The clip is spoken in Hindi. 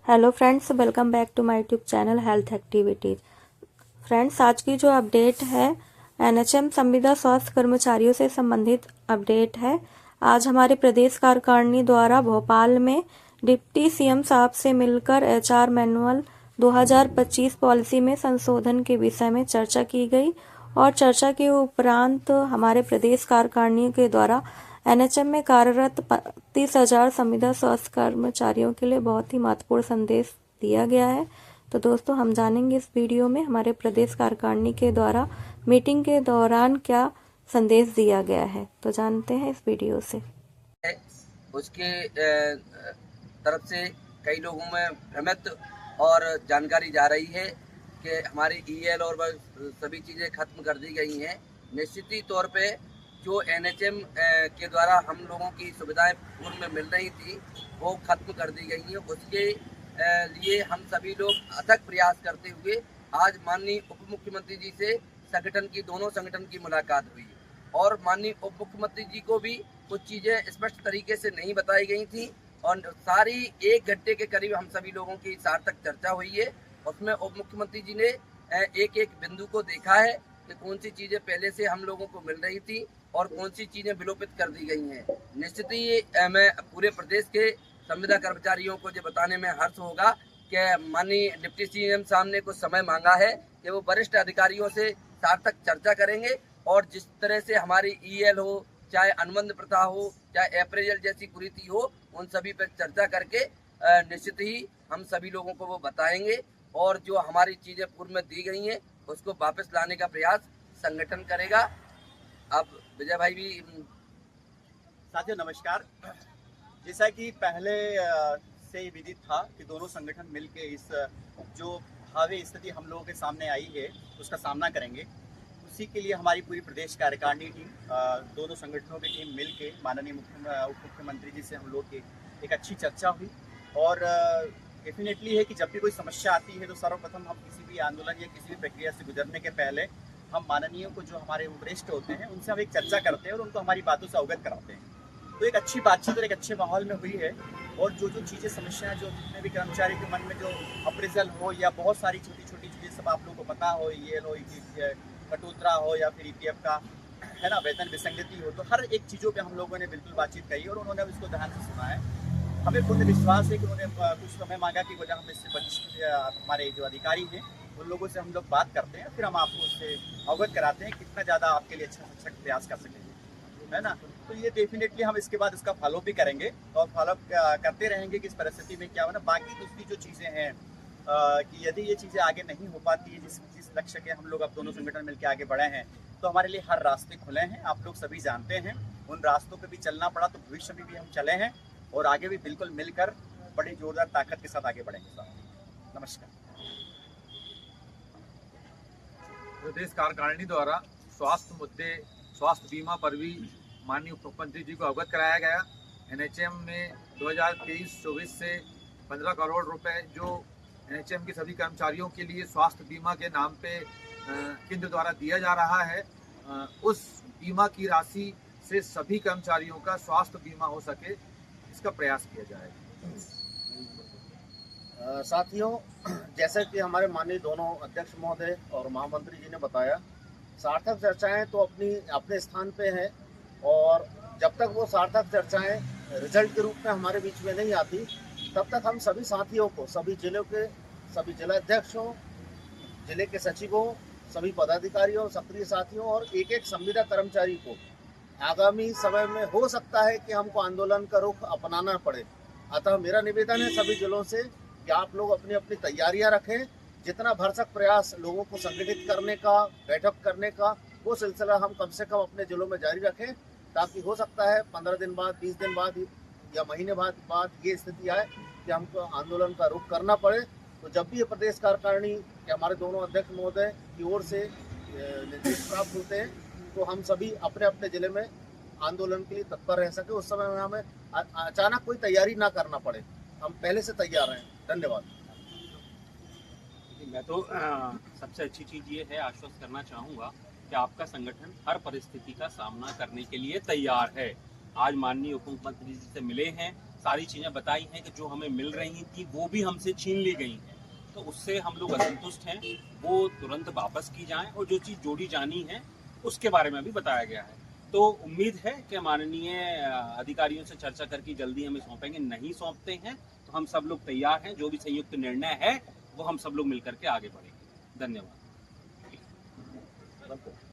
Hello friends, welcome back to my YouTube channel health activities. Friends, आज की जो अपडेट है एनएचएम संविदा स्वास्थ्य कर्मचारियों से संबंधित अपडेट है। आज हमारे प्रदेश कार्यकारिणी द्वारा भोपाल में डिप्टी सीएम साहब से मिलकर एचआर मैनुअल 2025 पॉलिसी में संशोधन के विषय में चर्चा की गई और चर्चा के उपरांत हमारे प्रदेश कार्यकारिणी के द्वारा एनएचएम में कार्यरत 30,000 संविदा स्वास्थ्य कर्मचारियों के लिए बहुत ही महत्वपूर्ण संदेश दिया गया है। तो दोस्तों, हम जानेंगे इस वीडियो में हमारे प्रदेश कार्यकारिणी के द्वारा मीटिंग के दौरान क्या संदेश दिया गया है। तो जानते हैं इस वीडियो से। उसके तरफ से कई लोगों में भ्रमित और जानकारी जा रही है कि हमारी ईएल और सभी चीज़ें खत्म कर दी गई हैं। निश्चित ही तौर पे जो एनएचएम के द्वारा हम लोगों की सुविधाएं पूर्व में मिल रही थी वो खत्म कर दी गई हैं। उसके लिए हम सभी लोग अथक प्रयास करते हुए आज माननीय उप मुख्यमंत्री जी से दोनों संगठन की मुलाकात हुई और माननीय उप मुख्यमंत्री जी को भी कुछ चीज़ें स्पष्ट तरीके से नहीं बताई गई थी और सारी 1 घंटे के करीब हम सभी लोगों की सार्थक चर्चा हुई है। उसमें उप मुख्यमंत्री जी ने एक एक बिंदु को देखा है कि कौन सी चीज़ें पहले से हम लोगों को मिल रही थी और कौन सी चीज़ें विलोपित कर दी गई हैं। निश्चित ही मैं पूरे प्रदेश के संविदा कर्मचारियों को ये बताने में हर्ष होगा कि माननीय डिप्टी सीएम साहब ने कुछ समय मांगा है कि वो वरिष्ठ अधिकारियों से सार्थक चर्चा करेंगे और जिस तरह से हमारी ईएल हो, चाहे अनुबंध प्रथा हो, चाहे अप्रेजल जैसी कुरीति हो, उन सभी पर चर्चा करके निश्चित ही हम सभी लोगों को वो बताएंगे और जो हमारी चीज़ें पूर्व में दी गई हैं उसको वापस लाने का प्रयास संगठन करेगा। अब विजय भाई भी। साथियों नमस्कार। जैसा कि पहले से ही विदित था कि दोनों संगठन मिलकर इस जो भावी स्थिति हम लोगों के सामने आई है उसका सामना करेंगे। उसी के लिए हमारी पूरी प्रदेश कार्यकारिणी टीम, दोनों संगठनों की टीम मिलके माननीय उप मुख्यमंत्री जी से हम लोग की एक अच्छी चर्चा हुई और डेफिनेटली है कि जब भी कोई समस्या आती है तो सर्वप्रथम हम किसी भी आंदोलन या किसी भी प्रक्रिया से गुजरने के पहले हम माननीय को जो हमारे वरिष्ठ होते हैं उनसे हम एक चर्चा करते हैं और उनको हमारी बातों से अवगत कराते हैं। तो एक अच्छी बातचीत और एक अच्छे माहौल में हुई है और जो जो चीज़ें समस्याएं जो जितने भी कर्मचारी के मन में जो अप्रेजल हो या बहुत सारी छोटी छोटी चीज़ें सब आप लोगों को पता हो, ये लो कटोतरा हो या फिर ईपीएफ का है ना, वेतन विसंगति हो, तो हर एक चीज़ों पे हम लोगों ने बिल्कुल बातचीत कही और उन्होंने इसको ध्यान से सुना है। हमें पूर्ण विश्वास है कि उन्होंने कुछ समय मांगा कि वजह हम इससे वरिष्ठ हमारे जो अधिकारी हैं उन लोगों से हम लोग बात करते हैं, फिर हम आपको उससे अवगत कराते हैं कितना ज़्यादा आपके लिए अच्छा प्रयास कर सकेंगे, है ना। तो ये डेफिनेटली हम इसके बाद इसका फॉलो भी करेंगे और फॉलो करते रहेंगे कि इस परिस्थिति में क्या होना। बाकी दूसरी जो चीज़ें हैं कि यदि ये चीज़ें आगे नहीं हो पाती है जिस लक्ष्य के हम लोग अब दोनों संगठन मिलकर आगे बढ़े हैं, तो हमारे लिए हर रास्ते खुले हैं। आप लोग सभी जानते हैं उन रास्तों पर भी चलना पड़ा तो भविष्य में भी हम चले हैं और आगे भी बिल्कुल मिलकर बड़ी जोरदार ताकत के साथ आगे बढ़ेंगे साहब। नमस्कार। प्रदेश कार्यकारिणी द्वारा स्वास्थ्य मुद्दे, स्वास्थ्य बीमा पर भी माननीय उप मुख्यमंत्री जी को अवगत कराया गया। एनएचएम में 2023-24 से 15 करोड़ रुपए जो एनएचएम के सभी कर्मचारियों के लिए स्वास्थ्य बीमा के नाम पे केंद्र द्वारा दिया जा रहा है, उस बीमा की राशि से सभी कर्मचारियों का स्वास्थ्य बीमा हो सके, इसका प्रयास किया जाएगा। साथियों, जैसे कि हमारे माननीय दोनों अध्यक्ष महोदय और महामंत्री जी ने बताया, सार्थक चर्चाएं तो अपने स्थान पे हैं और जब तक वो सार्थक चर्चाएं रिजल्ट के रूप में हमारे बीच में नहीं आती तब तक हम सभी साथियों को, सभी जिलों के सभी जिलाध्यक्षों, जिले के सचिवों, सभी पदाधिकारियों, सक्रिय साथियों और एक एक संविदा कर्मचारी को आगामी समय में हो सकता है कि हमको आंदोलन का रुख अपनाना पड़े। अतः मेरा निवेदन है सभी जिलों से कि आप लोग अपनी अपनी तैयारियां रखें। जितना भरसक प्रयास लोगों को संगठित करने का, बैठक करने का, वो सिलसिला हम कम से कम अपने जिलों में जारी रखें, ताकि हो सकता है 15 दिन बाद, 20 दिन बाद या महीने बाद ये स्थिति आए कि हमको आंदोलन का रुख करना पड़े। तो जब भी ये प्रदेश कार्यकारिणी के हमारे दोनों अध्यक्ष महोदय की ओर से निर्देश प्राप्त होते हैं तो हम सभी अपने अपने जिले में आंदोलन के लिए तत्पर रह सके। उस समय में हमें अचानक कोई तैयारी ना करना पड़े, हम पहले से तैयार हैं। धन्यवाद। मैं तो सबसे अच्छी चीज़ ये है, आश्वस्त करना चाहूँगा कि आपका संगठन हर परिस्थिति का सामना करने के लिए तैयार है। आज माननीय उप मुख्यमंत्री जी से मिले हैं सारी चीज़ें बताई हैं कि जो हमें मिल रही थी वो भी हमसे छीन ली गई हैं, तो उससे हम लोग असंतुष्ट हैं, वो तुरंत वापस की जाएं और जो चीज़ जोड़ी जानी है उसके बारे में भी बताया गया है। तो उम्मीद है कि माननीय अधिकारियों से चर्चा करके जल्दी हमें सौंपेंगे। नहीं सौंपते हैं तो हम सब लोग तैयार हैं, जो भी संयुक्त निर्णय है वो हम सब लोग मिलकर के आगे बढ़ेंगे। धन्यवाद।